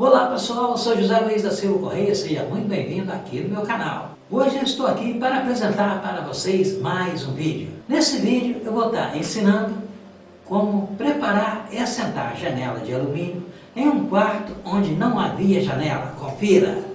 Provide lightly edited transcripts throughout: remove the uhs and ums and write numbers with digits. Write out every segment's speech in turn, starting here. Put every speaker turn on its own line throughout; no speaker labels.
Olá pessoal, eu sou José Luiz da Silva Correia, seja muito bem-vindo aqui no meu canal. Hoje eu estou aqui para apresentar para vocês mais um vídeo. Nesse vídeo eu vou estar ensinando como preparar e assentar janela de alumínio em um quarto onde não havia janela. Confira!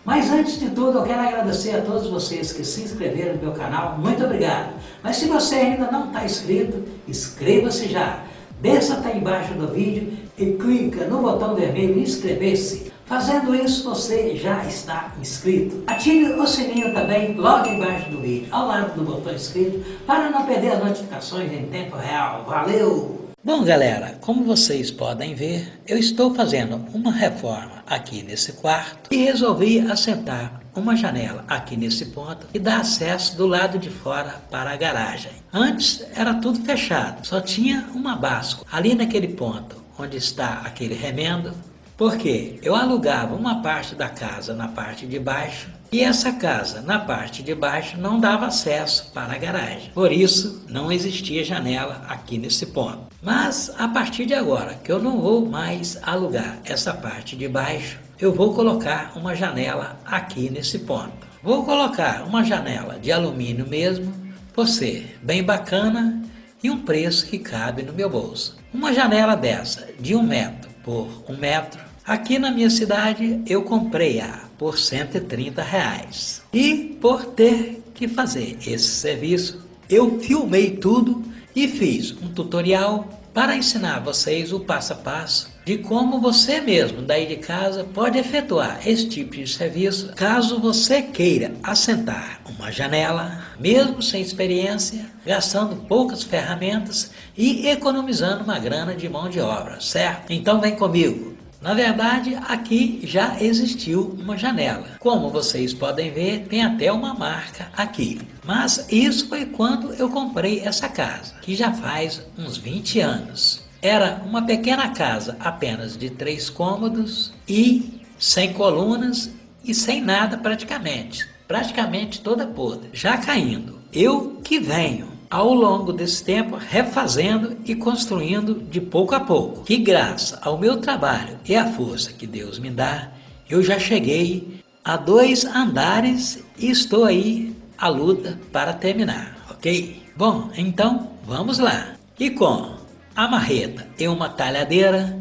Mas antes de tudo, eu quero agradecer a todos vocês que se inscreveram no meu canal, muito obrigado. Mas se você ainda não está inscrito, inscreva-se já. Desça até embaixo do vídeo e clica no botão vermelho inscrever-se. Fazendo isso, você já está inscrito. Ative o sininho também logo embaixo do vídeo, ao lado do botão inscrito, para não perder as notificações em tempo real. Valeu! Bom galera, como vocês podem ver, eu estou fazendo uma reforma aqui nesse quarto e resolvi assentar uma janela aqui nesse ponto e dar acesso do lado de fora para a garagem. Antes era tudo fechado, só tinha uma báscula ali naquele ponto onde está aquele remendo, porque eu alugava uma parte da casa na parte de baixo e essa casa na parte de baixo não dava acesso para a garagem. Por isso não existia janela aqui nesse ponto. Mas a partir de agora que eu não vou mais alugar essa parte de baixo, eu vou colocar uma janela aqui nesse ponto. Vou colocar uma janela de alumínio mesmo, por ser bem bacana e um preço que cabe no meu bolso. Uma janela dessa de 1 metro por 1 metro, aqui na minha cidade eu comprei-a por R$130. E por ter que fazer esse serviço, eu filmei tudo e fiz um tutorial para ensinar vocês o passo a passo de como você mesmo daí de casa pode efetuar esse tipo de serviço caso você queira assentar uma janela, mesmo sem experiência, gastando poucas ferramentas e economizando uma grana de mão de obra, certo? Então vem comigo. Na verdade, aqui já existiu uma janela. Como vocês podem ver, tem até uma marca aqui. Mas isso foi quando eu comprei essa casa, que já faz uns 20 anos. Era uma pequena casa apenas de 3 cômodos e sem colunas e sem nada praticamente. Praticamente toda podre, já caindo. Eu que venho ao longo desse tempo refazendo e construindo de pouco a pouco. Que graças ao meu trabalho e à força que Deus me dá, eu já cheguei a 2 andares e estou aí à luta para terminar, ok? Bom, então vamos lá. E com a marreta e uma talhadeira,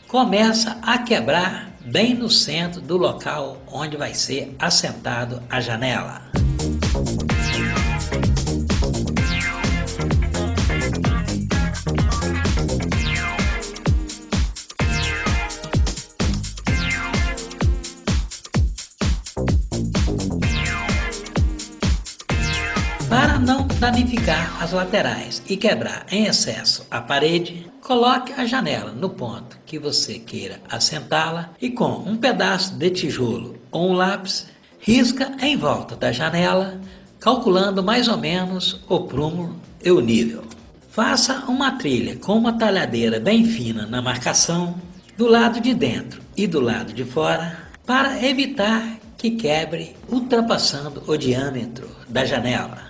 começa a quebrar bem no centro do local onde vai ser assentado a janela. Para não danificar as laterais e quebrar em excesso a parede, coloque a janela no ponto que você queira assentá-la e com um pedaço de tijolo ou um lápis, risca em volta da janela, calculando mais ou menos o prumo e o nível. Faça uma trilha com uma talhadeira bem fina na marcação, do lado de dentro e do lado de fora, para evitar que quebre ultrapassando o diâmetro da janela.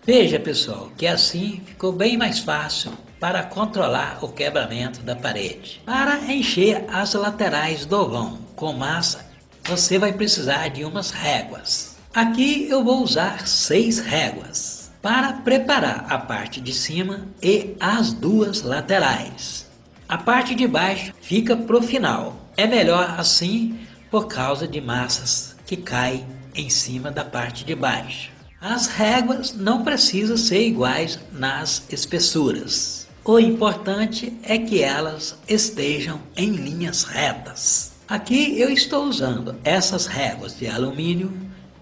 Veja, pessoal, que assim ficou bem mais fácil para controlar o quebramento da parede. Para encher as laterais do vão com massa, você vai precisar de umas réguas. Aqui eu vou usar 6 réguas para preparar a parte de cima e as duas laterais. A parte de baixo fica pro final. É melhor assim por causa de massas que caem em cima da parte de baixo. As réguas não precisam ser iguais nas espessuras. O importante é que elas estejam em linhas retas. Aqui eu estou usando essas réguas de alumínio,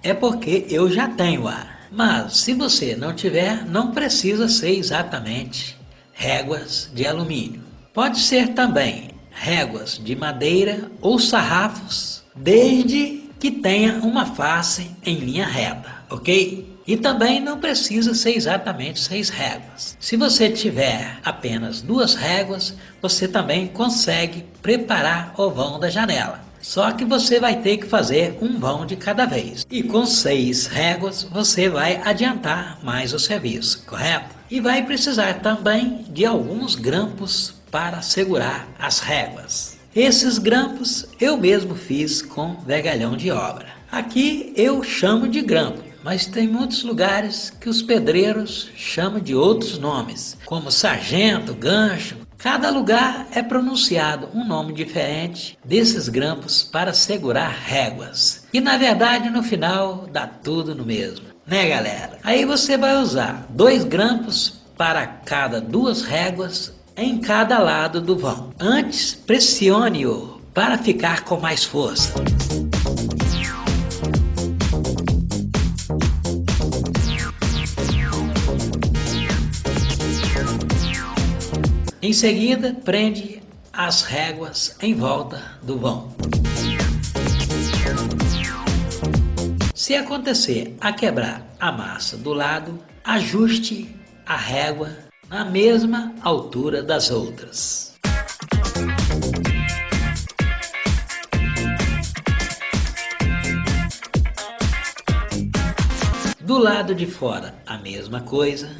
é porque eu já tenho a. Mas se você não tiver, não precisa ser exatamente réguas de alumínio. Pode ser também réguas de madeira ou sarrafos, desde que tenha uma face em linha reta, ok? E também não precisa ser exatamente 6 réguas. Se você tiver apenas 2 réguas, você também consegue preparar o vão da janela. Só que você vai ter que fazer um vão de cada vez. E com 6 réguas você vai adiantar mais o serviço, correto? E vai precisar também de alguns grampos para segurar as réguas. Esses grampos eu mesmo fiz com vergalhão de obra. Aqui eu chamo de grampo, mas tem muitos lugares que os pedreiros chamam de outros nomes, como sargento, gancho. Cada lugar é pronunciado um nome diferente desses grampos para segurar réguas. E na verdade no final dá tudo no mesmo, né galera? Aí você vai usar 2 grampos para cada 2 réguas em cada lado do vão. Antes pressione-o para ficar com mais força. Em seguida, prende as réguas em volta do vão. Se acontecer a quebrar a massa do lado, ajuste a régua na mesma altura das outras. Do lado de fora, a mesma coisa.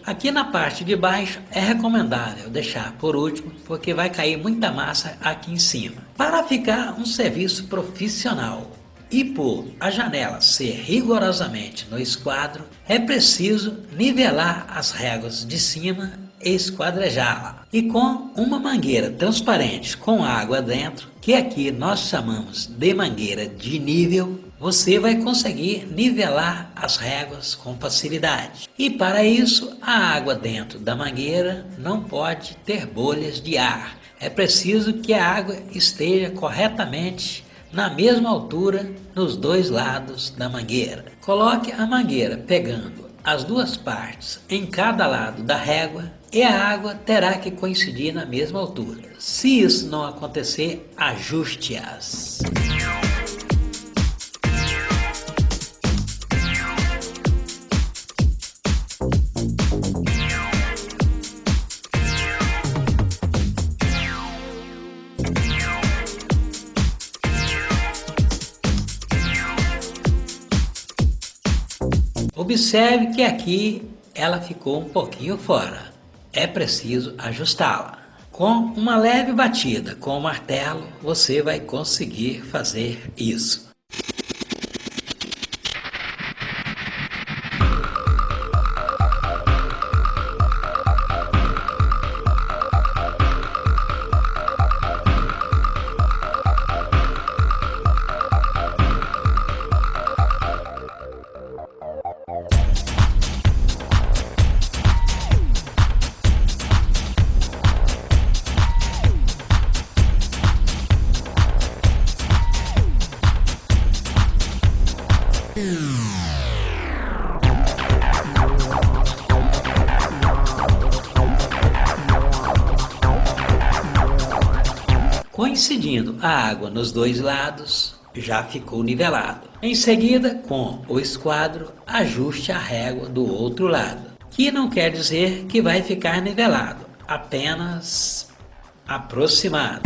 Aqui na parte de baixo é recomendável deixar por último, porque vai cair muita massa aqui em cima. Para ficar um serviço profissional e por a janela ser rigorosamente no esquadro, é preciso nivelar as réguas de cima e esquadrejá-la. E com uma mangueira transparente com água dentro, que aqui nós chamamos de mangueira de nível, você vai conseguir nivelar as réguas com facilidade. E para isso, a água dentro da mangueira não pode ter bolhas de ar. É preciso que a água esteja corretamente na mesma altura nos 2 lados da mangueira. Coloque a mangueira pegando as 2 partes em cada lado da régua e a água terá que coincidir na mesma altura. Se isso não acontecer, ajuste-as. Observe que aqui ela ficou um pouquinho fora. É preciso ajustá-la. Com uma leve batida com o martelo, você vai conseguir fazer isso. coincidindo a água nos dois lados, já ficou nivelado. Em seguida, com o esquadro, ajuste a régua do outro lado, que não quer dizer que vai ficar nivelado, apenas aproximado.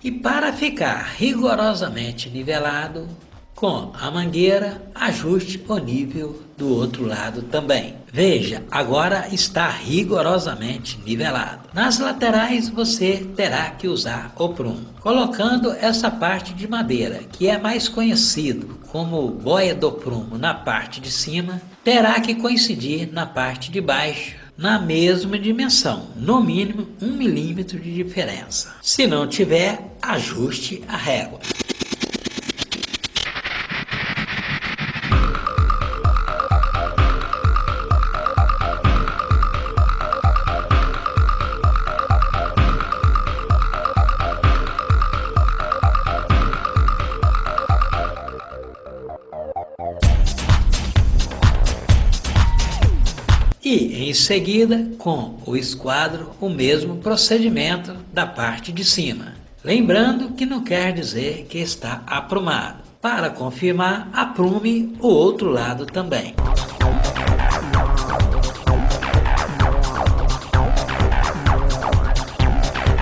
E para ficar rigorosamente nivelado, com a mangueira, ajuste o nível do outro lado também. Veja, agora está rigorosamente nivelado. Nas laterais você terá que usar o prumo, colocando essa parte de madeira, que é mais conhecido como boia do prumo, na parte de cima, terá que coincidir na parte de baixo, na mesma dimensão, no mínimo 1 milímetro de diferença. Se não tiver, ajuste a régua. E, em seguida, com o esquadro, o mesmo procedimento da parte de cima. Lembrando que não quer dizer que está aprumado. Para confirmar, aprume o outro lado também.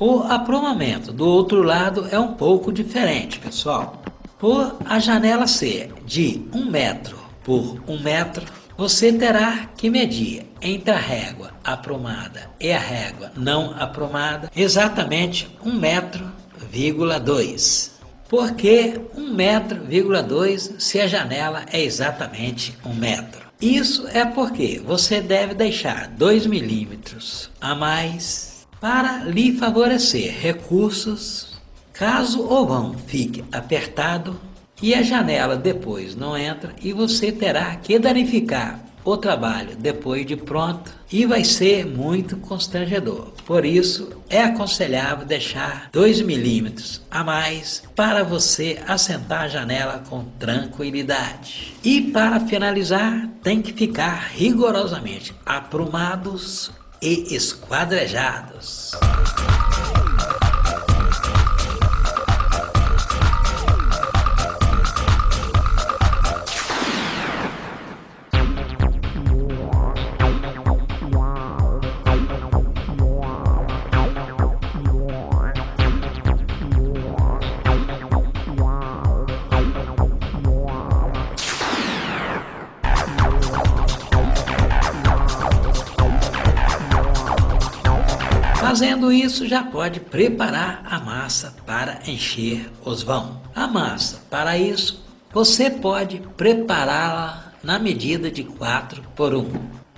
O aprumamento do outro lado é um pouco diferente, pessoal. Por a janela ser de 1 metro por 1 metro, você terá que medir entre a régua aprumada e a régua não aprumada exatamente 1,2 metro. Por que 1,2 metro se a janela é exatamente 1 metro? Isso é porque você deve deixar 2 milímetros a mais para lhe favorecer recursos caso o vão fique apertado e a janela depois não entra e você terá que danificar o trabalho depois de pronto e vai ser muito constrangedor. Por isso, é aconselhável deixar 2 milímetros a mais para você assentar a janela com tranquilidade. E para finalizar, tem que ficar rigorosamente aprumados e esquadrejados. Fazendo isso, já pode preparar a massa para encher os vãos. A massa, para isso, você pode prepará-la na medida de 4 por 1.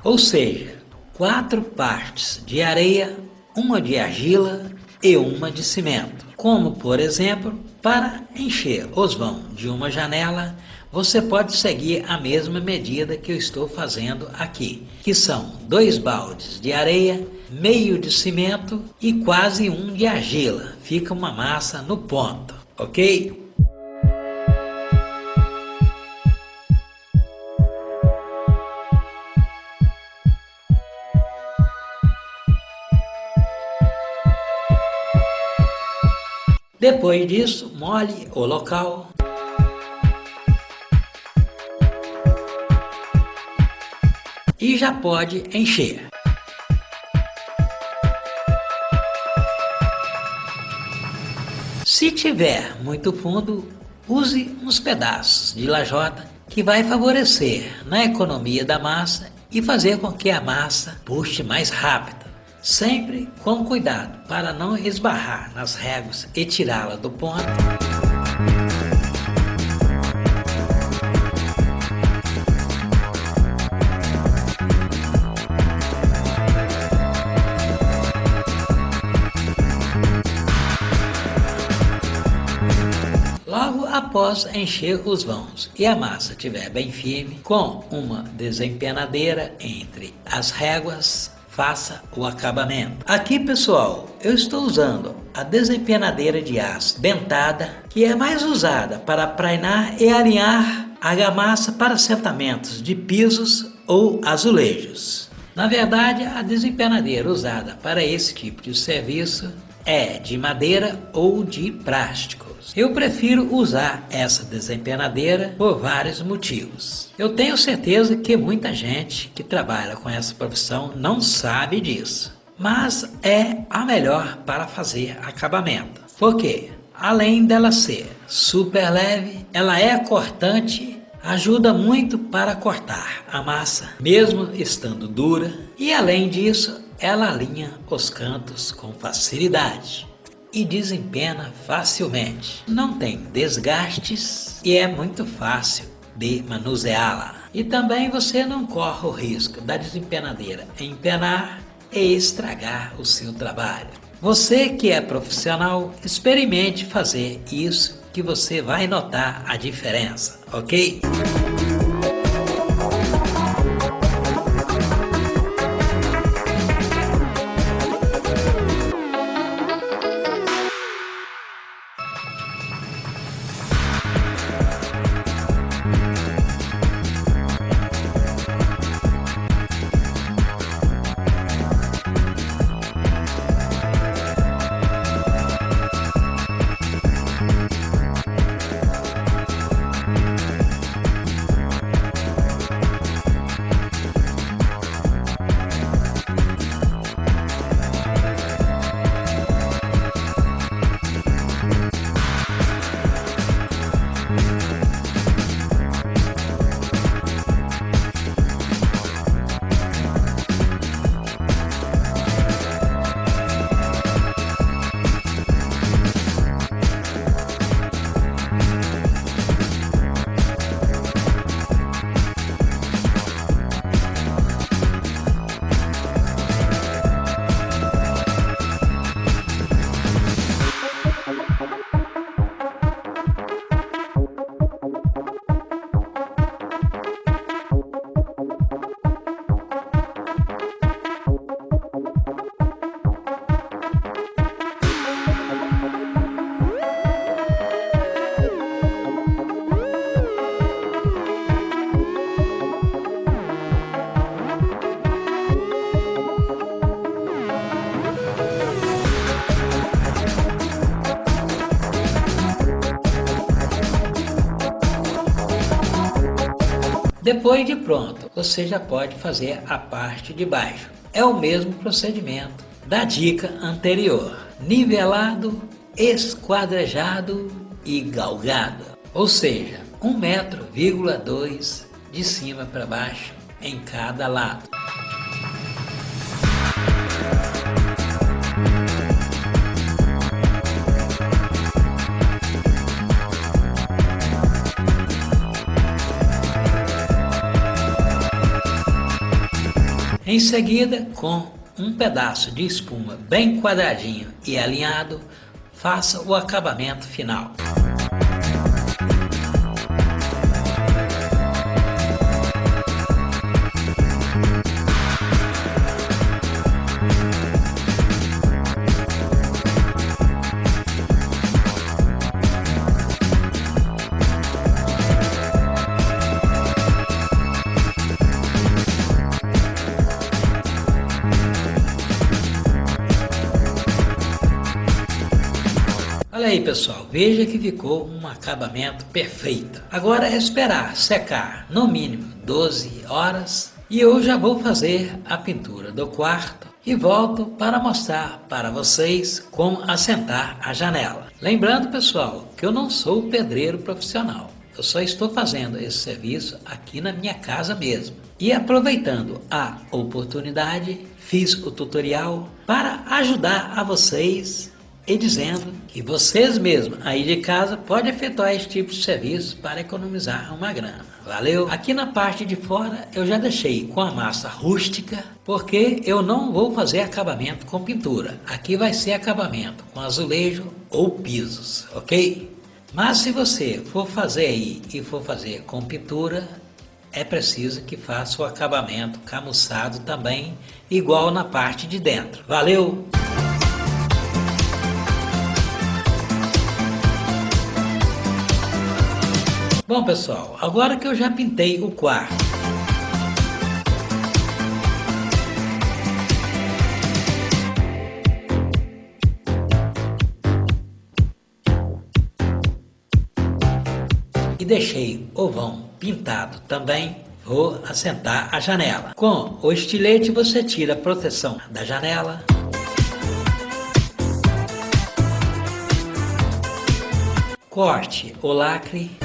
Ou seja, 4 partes de areia, 1 de argila e 1 de cimento. Como, por exemplo, para encher os vãos de uma janela, você pode seguir a mesma medida que eu estou fazendo aqui, que são 2 baldes de areia, meio de cimento e quase 1 de argila. Fica uma massa no ponto, ok? Depois disso, molhe o local. E já pode encher. Se tiver muito fundo, use uns pedaços de lajota que vai favorecer na economia da massa e fazer com que a massa puxe mais rápido. Sempre com cuidado para não esbarrar nas réguas e tirá-la do ponto. logo após encher os vãos e a massa estiver bem firme, com uma desempenadeira entre as réguas, faça o acabamento. Aqui, pessoal, eu estou usando a desempenadeira de aço dentada, que é mais usada para prainar e alinhar a argamassa para assentamentos de pisos ou azulejos. Na verdade, a desempenadeira usada para esse tipo de serviço é de madeira ou de plásticos. Eu prefiro usar essa desempenadeira por vários motivos. Eu tenho certeza que muita gente que trabalha com essa profissão não sabe disso, mas é a melhor para fazer acabamento. Por quê? Além dela ser super leve, ela é cortante, ajuda muito para cortar a massa, mesmo estando dura, e além disso, ela alinha os cantos com facilidade e desempena facilmente. Não tem desgastes e é muito fácil de manuseá-la. E também você não corre o risco da desempenadeira empenar e estragar o seu trabalho. Você que é profissional, experimente fazer isso que você vai notar a diferença, ok? Depois de pronto, você já pode fazer a parte de baixo. É o mesmo procedimento da dica anterior: nivelado, esquadrejado e galgado. Ou seja, 1,2 m de cima para baixo em cada lado. Em seguida, com um pedaço de espuma bem quadradinho e alinhado, faça o acabamento final. Olha aí, pessoal, veja que ficou um acabamento perfeito. Agora é esperar secar no mínimo 12 horas e eu já vou fazer a pintura do quarto e volto para mostrar para vocês como assentar a janela. Lembrando, pessoal, que eu não sou pedreiro profissional. Eu só estou fazendo esse serviço aqui na minha casa mesmo. E aproveitando a oportunidade, fiz o tutorial para ajudar a vocês e dizendo que vocês mesmos aí de casa podem efetuar esse tipo de serviço para economizar uma grana. Valeu? Aqui na parte de fora eu já deixei com a massa rústica, porque eu não vou fazer acabamento com pintura. Aqui vai ser acabamento com azulejo ou pisos, ok? Mas se você for fazer aí e for fazer com pintura, é preciso que faça o acabamento camuçado também, igual na parte de dentro. Valeu! Bom pessoal, agora que eu já pintei o quarto, e deixei o vão pintado também, vou assentar a janela. Com o estilete você tira a proteção da janela. Corte o lacre.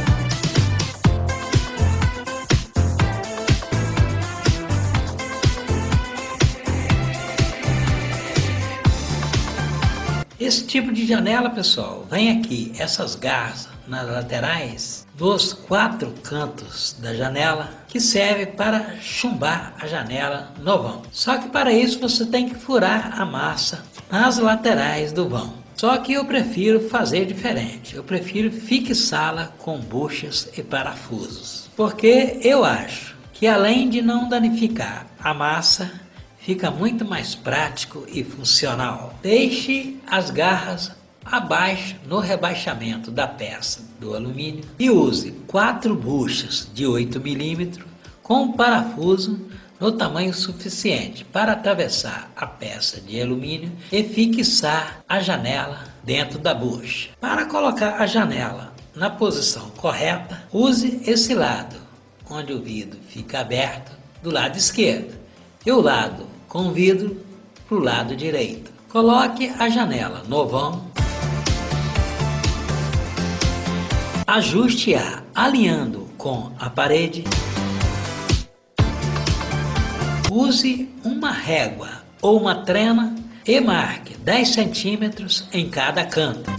Esse tipo de janela, pessoal, vem aqui, essas garras nas laterais dos 4 cantos da janela, que serve para chumbar a janela no vão. Só que para isso você tem que furar a massa nas laterais do vão. Só que eu prefiro fazer diferente, eu prefiro fixá-la com buchas e parafusos. Porque eu acho que além de não danificar a massa, fica muito mais prático e funcional. Deixe as garras abaixo no rebaixamento da peça do alumínio e use 4 buchas de 8 mm com parafuso no tamanho suficiente para atravessar a peça de alumínio e fixar a janela dentro da bucha. Para colocar a janela na posição correta, use esse lado, onde o vidro fica aberto, do lado esquerdo, e o lado com vidro para o lado direito. Coloque a janela no vão, ajuste-a alinhando com a parede. Use uma régua ou uma trena e marque 10 centímetros em cada canto.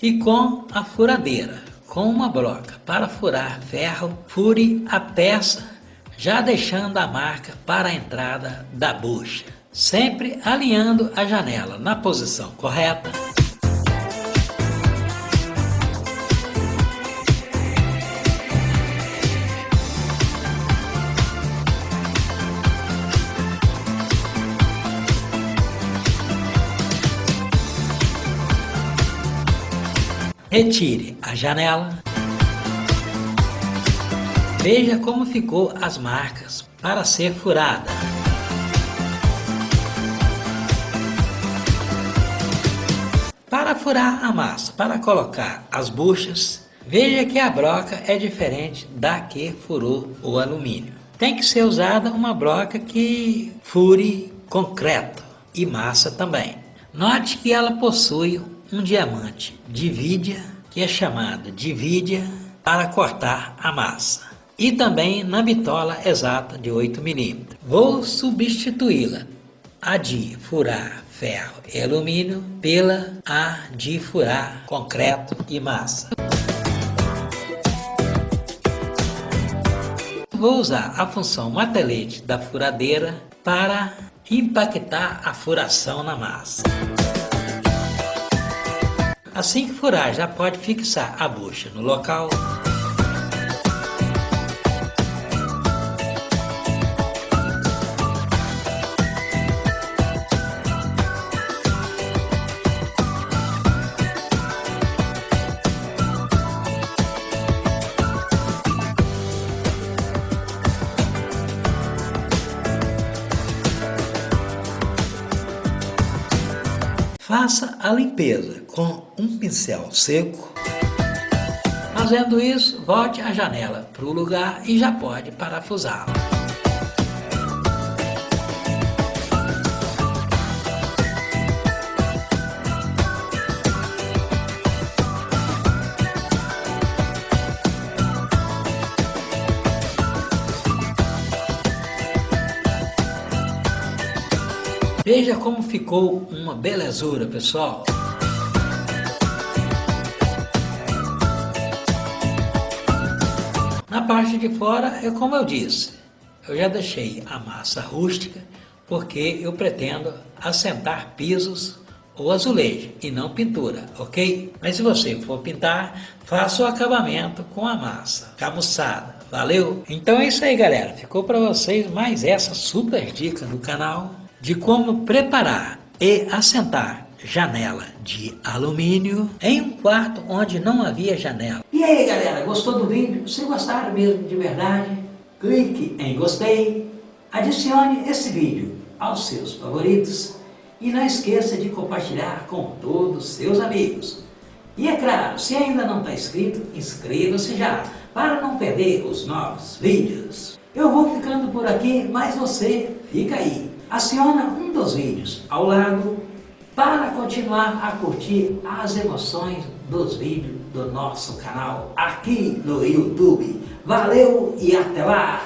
E com a furadeira, com uma broca para furar ferro, fure a peça, já deixando a marca para a entrada da bucha, sempre alinhando a janela na posição correta. Retire a janela. Veja como ficou as marcas para ser furada. Para furar a massa, para colocar as buchas, veja que a broca é diferente da que furou o alumínio. Tem que ser usada uma broca que fure concreto e massa também. Note que ela possui um diamante de vidia, que é chamado de vidia, para cortar a massa. E também na bitola exata de 8 mm. Vou substituí-la, a de furar ferro e alumínio, pela a de furar concreto e massa. Vou usar a função martelete da furadeira para impactar a furação na massa. Assim que furar, já pode fixar a bucha no local. Faça a limpeza com um pincel seco. Fazendo isso, volte a janela para o lugar e já pode parafusá-la. Veja como ficou uma belezura, pessoal. Na parte de fora é como eu disse, eu já deixei a massa rústica porque eu pretendo assentar pisos ou azulejo e não pintura, ok? Mas se você for pintar, faça o acabamento com a massa camuçada, valeu? Então é isso aí, galera, ficou para vocês mais essa super dica do canal de como preparar e assentar janela de alumínio em um quarto onde não havia janela. E aí, galera, gostou do vídeo? Se gostaram mesmo de verdade, clique em gostei, adicione esse vídeo aos seus favoritos e não esqueça de compartilhar com todos os seus amigos. E é claro, se ainda não está inscrito, inscreva-se já, para não perder os novos vídeos. Eu vou ficando por aqui, mas você fica aí. Aciona um dos vídeos ao lado para continuar a curtir as emoções dos vídeos do nosso canal aqui no YouTube. Valeu e até lá!